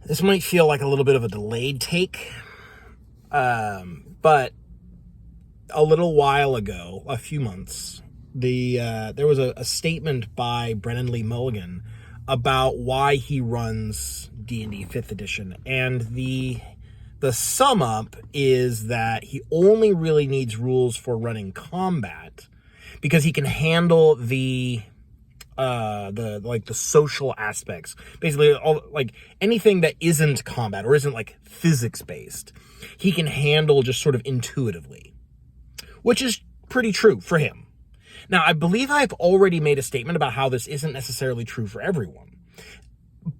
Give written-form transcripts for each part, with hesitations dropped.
This might feel like a little bit of a delayed take, but a little while ago, a few months, there was a statement by Brennan Lee Mulligan about why he runs D&D 5th edition, and the sum up is that he only really needs rules for running combat because he can handle the social aspects, basically all like anything that isn't combat or isn't like physics based, he can handle just sort of intuitively, which is pretty true for him. Now, I believe I've already made a statement about how this isn't necessarily true for everyone,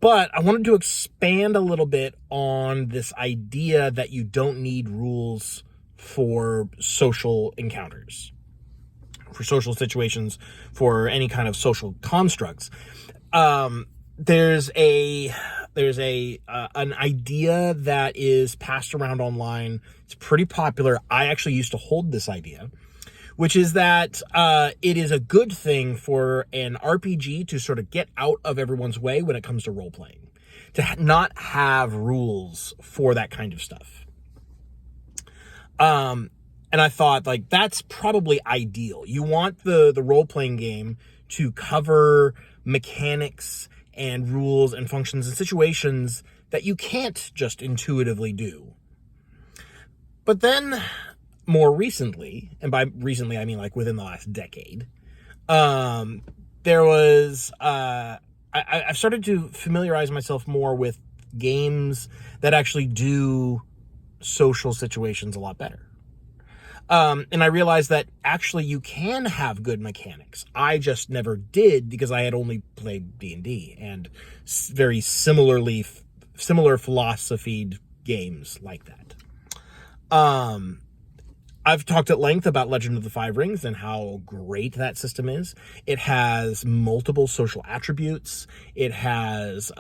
but I wanted to expand a little bit on this idea that you don't need rules for social encounters, for social situations, for any kind of social constructs. There's an idea that is passed around online. It's pretty popular. I actually used to hold this idea, which is that it is a good thing for an RPG to sort of get out of everyone's way when it comes to role-playing, to not have rules for that kind of stuff. And I thought, like, that's probably ideal. You want the role-playing game to cover mechanics and rules and functions and situations that you can't just intuitively do. But then, more recently, and by recently I mean like within the last decade, there was, I've started to familiarize myself more with games that actually do social situations a lot better. And I realized that actually you can have good mechanics. I just never did because I had only played D&D and very similar philosophied games like that. I've talked at length about Legend of the Five Rings and how great that system is. It has multiple social attributes. It has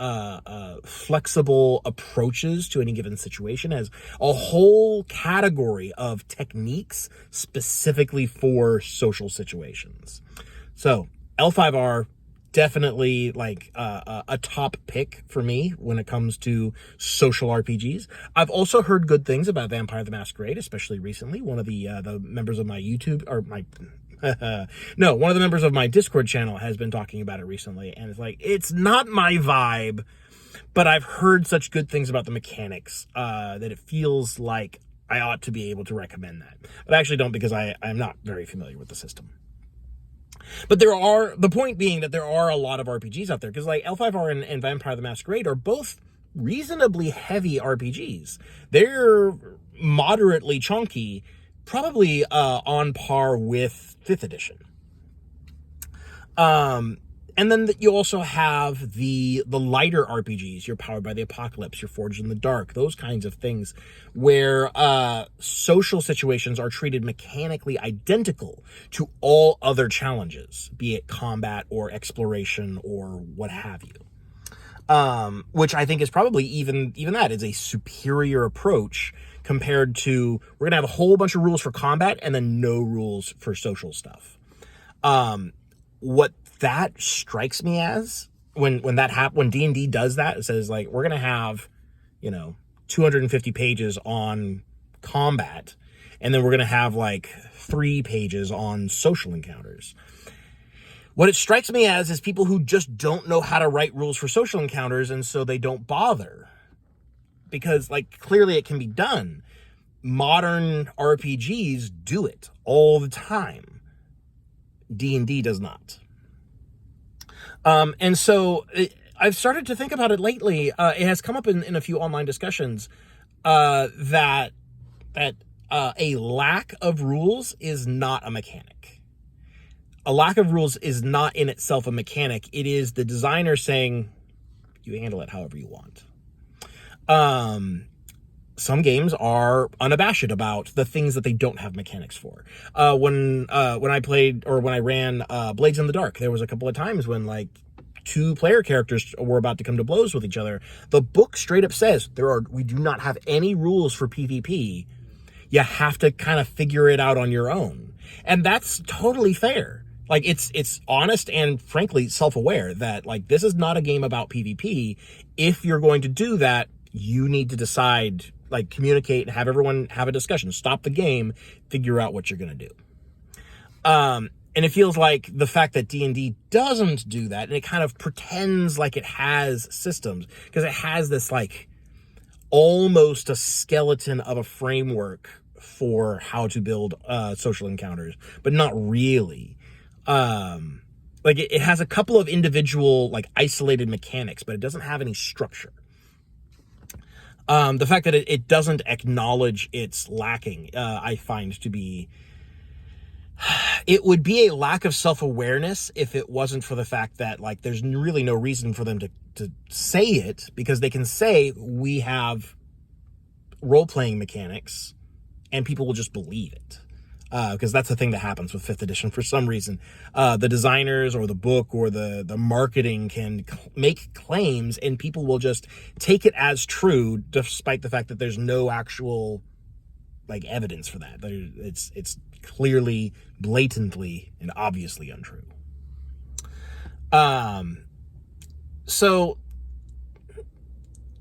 flexible approaches to any given situation. It has a whole category of techniques specifically for social situations. So L5R, definitely like a top pick for me when it comes to social RPGs. I've also heard good things about Vampire the Masquerade, especially recently. One of the members of my YouTube, or my one of the members of my Discord channel has been talking about it recently, and it's like, it's not my vibe, but I've heard such good things about the mechanics that it feels like I ought to be able to recommend that. But I actually don't, because I'm not very familiar with the system. But the point being that there are a lot of RPGs out there, because like L5R and Vampire the Masquerade are both reasonably heavy RPGs. They're moderately chunky, probably on par with 5th edition. And then you also have the lighter RPGs, your Powered by the Apocalypse, your Forged in the Dark, those kinds of things, where social situations are treated mechanically identical to all other challenges, be it combat or exploration or what have you. Which I think is probably even that is a superior approach compared to, we're going to have a whole bunch of rules for combat and then no rules for social stuff. What that strikes me as, when D&D does that, it says like, we're going to have, 250 pages on combat, and then we're going to have like 3 pages on social encounters. What it strikes me as is people who just don't know how to write rules for social encounters, and so they don't bother. Because like, clearly it can be done. Modern RPGs do it all the time. D&D does not. And so I've started to think about it lately. It has come up in a few online discussions that a lack of rules is not a mechanic. A lack of rules is not in itself a mechanic. It is the designer saying, you handle it however you want. Some games are unabashed about the things that they don't have mechanics for. When I played, or when I ran Blades in the Dark, there was a couple of times when like 2 player characters were about to come to blows with each other. The book straight up says we do not have any rules for PvP. You have to kind of figure it out on your own. And that's totally fair. Like it's honest and frankly self-aware that like this is not a game about PvP. If you're going to do that, you need to decide, like communicate and have everyone have a discussion. Stop the game, figure out what you're going to do. And it feels like the fact that D&D doesn't do that, and it kind of pretends like it has systems, because it has this like almost a skeleton of a framework for how to build social encounters, but not really. Like it has a couple of individual like isolated mechanics, but it doesn't have any structure. The fact that it doesn't acknowledge its lacking, I find to be, it would be a lack of self-awareness if it wasn't for the fact that like there's really no reason for them to say it, because they can say we have role-playing mechanics and people will just believe it. Because that's the thing that happens with 5th edition for some reason. The designers or the book or the marketing can make claims and people will just take it as true, despite the fact that there's no actual like evidence for that. It's clearly, blatantly, and obviously untrue. So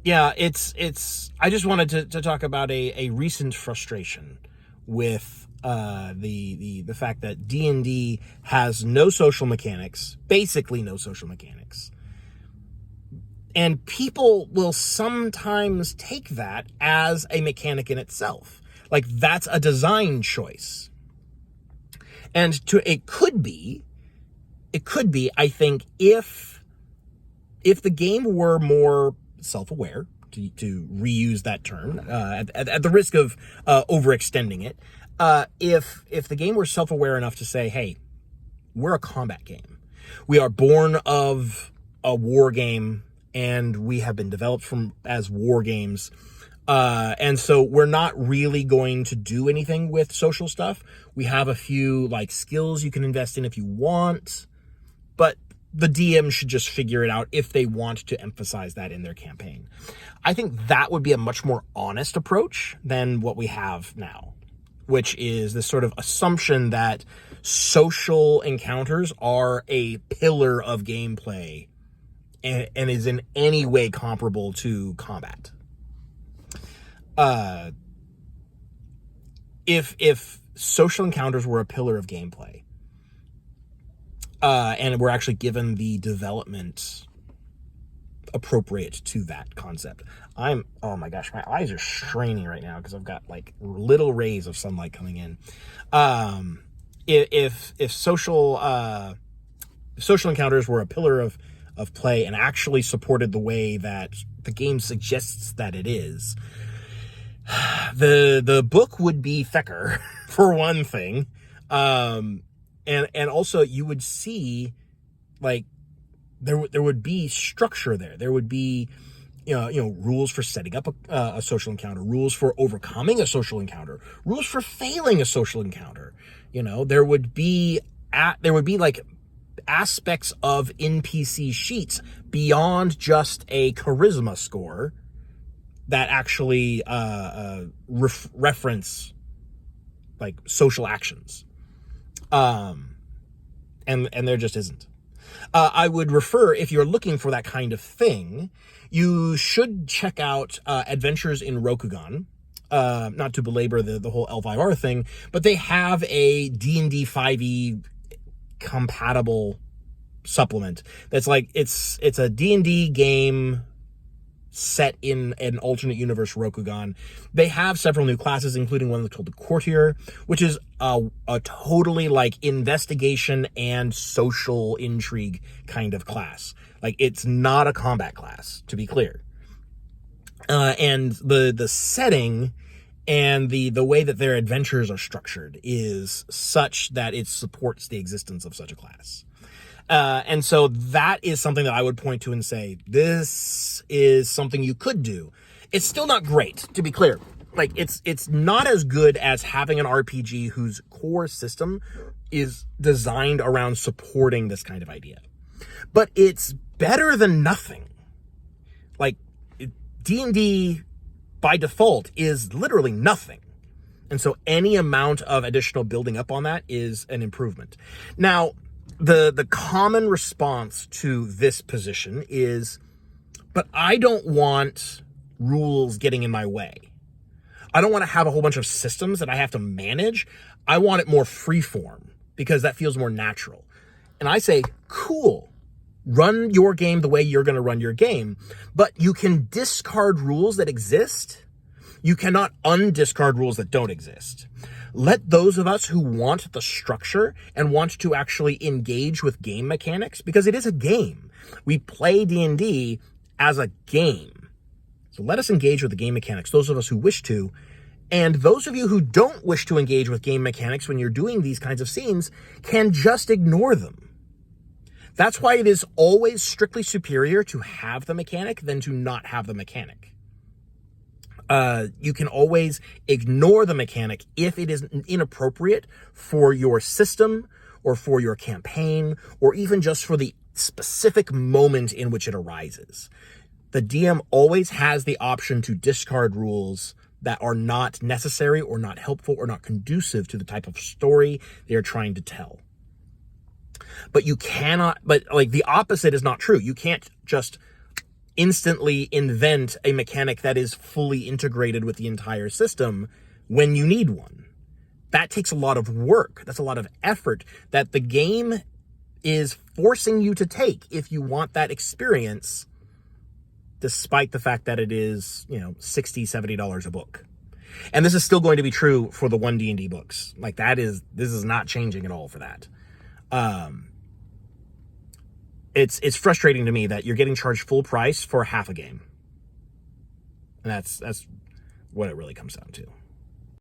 yeah, it's I just wanted to talk about a recent frustration with the fact that D&D has no social mechanics, basically no social mechanics. And people will sometimes take that as a mechanic in itself. Like that's a design choice. And it could be, I think, if the game were more self-aware, to reuse that term, at the risk of overextending it, if the game were self-aware enough to say, hey, we're a combat game. We are born of a war game, and we have been developed as war games. And so we're not really going to do anything with social stuff. We have a few like skills you can invest in if you want, but the DM should just figure it out if they want to emphasize that in their campaign. I think that would be a much more honest approach than what we have now, which is this sort of assumption that social encounters are a pillar of gameplay and is in any way comparable to combat. If social encounters were a pillar of gameplay, and we're actually given the development appropriate to that concept. Oh my gosh, my eyes are straining right now because I've got like little rays of sunlight coming in. If social encounters were a pillar of play and actually supported the way that the game suggests that it is, the book would be thicker, for one thing. And also you would see like there would be structure there. There would be, rules for setting up a social encounter, rules for overcoming a social encounter, rules for failing a social encounter. There would be like aspects of NPC sheets beyond just a charisma score that actually reference like social actions. And there just isn't. I would refer, if you're looking for that kind of thing, you should check out Adventures in Rokugan. Not to belabor the whole L5R thing, but they have a D&D 5e compatible supplement that's like it's a D&D game set in an alternate universe Rokugan. They have several new classes, including one that's called the Courtier, which is a totally like investigation and social intrigue kind of class. Like it's not a combat class, to be clear. And the setting and the way that their adventures are structured is such that it supports the existence of such a class. And so that is something that I would point to and say, this is something you could do. It's still not great, to be clear. Like it's not as good as having an RPG whose core system is designed around supporting this kind of idea. But it's better than nothing. Like D&D by default is literally nothing. And so any amount of additional building up on that is an improvement. Now, the common response to this position is, but I don't want rules getting in my way. I don't want to have a whole bunch of systems that I have to manage. I want it more freeform because that feels more natural. And I say, cool, run your game the way you're going to run your game, but you can discard rules that exist. You cannot undiscard rules that don't exist. Let those of us who want the structure and want to actually engage with game mechanics, because it is a game. We play D&D as a game. So let us engage with the game mechanics, those of us who wish to. And those of you who don't wish to engage with game mechanics when you're doing these kinds of scenes can just ignore them. That's why it is always strictly superior to have the mechanic than to not have the mechanic. You can always ignore the mechanic if it is inappropriate for your system or for your campaign or even just for the specific moment in which it arises. The DM always has the option to discard rules that are not necessary or not helpful or not conducive to the type of story they are trying to tell. But you cannot, but like the opposite is not true. You can't just instantly invent a mechanic that is fully integrated with the entire system when you need one. That takes a lot of work. That's a lot of effort that the game is forcing you to take if you want that experience, despite the fact that it is, $60, $70 a book. And this is still going to be true for the 1D&D books. Like this is not changing at all for that. It's frustrating to me that you're getting charged full price for half a game. And that's what it really comes down to.